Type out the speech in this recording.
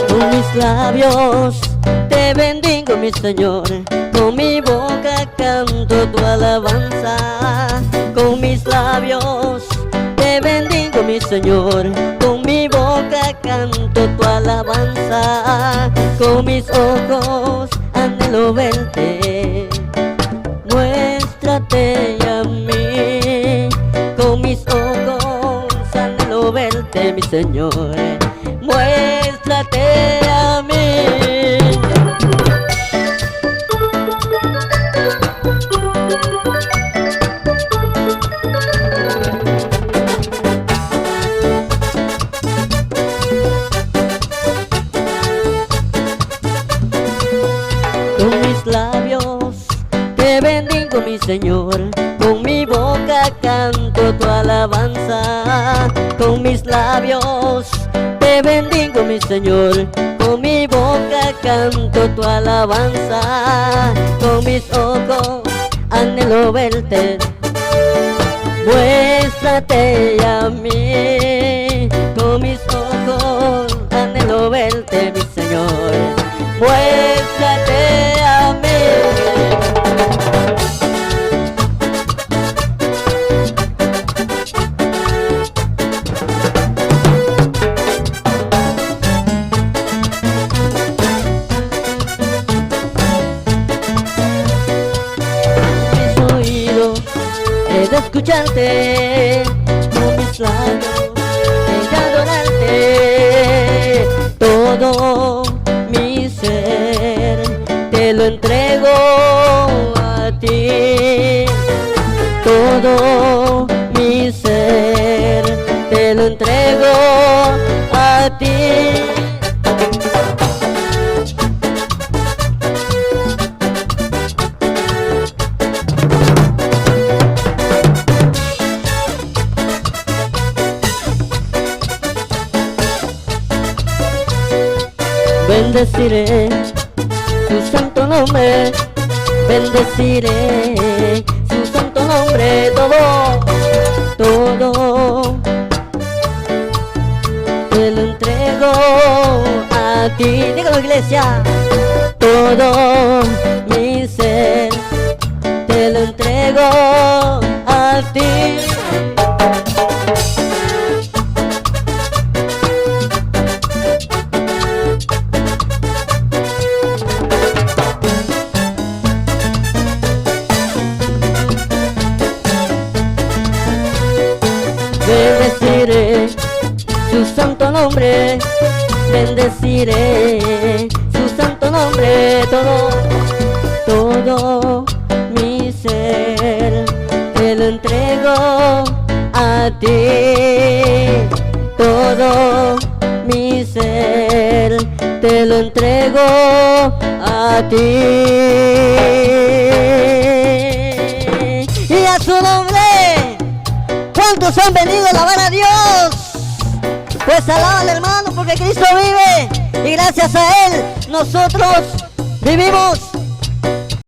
Con mis labios te bendigo, mi Señor, con mi boca canto tu alabanza. Con mis labios te bendigo, mi Señor, con mi boca canto tu alabanza. Con mis ojos anhelo verte, muéstrate a mí. Con mis ojos anhelo verte, mi Señor, muéstrate a mí. Con mis labios te bendigo, mi Señor, con mi boca canto tu alabanza. Con mis labios te bendigo, mi Señor, con mi boca canto tu alabanza. Con mis ojos anhelo verte, muéstrate a mí. Con mis ojos anhelo verte, mi Señor, muéstrate a mí. Mis oídos he de escucharte, con mis labios he de adorarte. Todo mi ser te lo entrego a ti. Todo mi ser te lo entrego a ti. Bendeciré su santo nombre, bendeciré su santo nombre. Todo te lo entrego a ti. Dígalo, iglesia. Todo mi ser te lo entrego a ti. Bendeciré su santo nombre, bendeciré su santo nombre. Todo mi ser te lo entrego a ti. Todo mi ser te lo entrego a ti. Y a su nombre, ¿cuántos han venido a alabar a Dios? Pues alábale, hermano, porque Cristo vive y gracias a Él nosotros vivimos.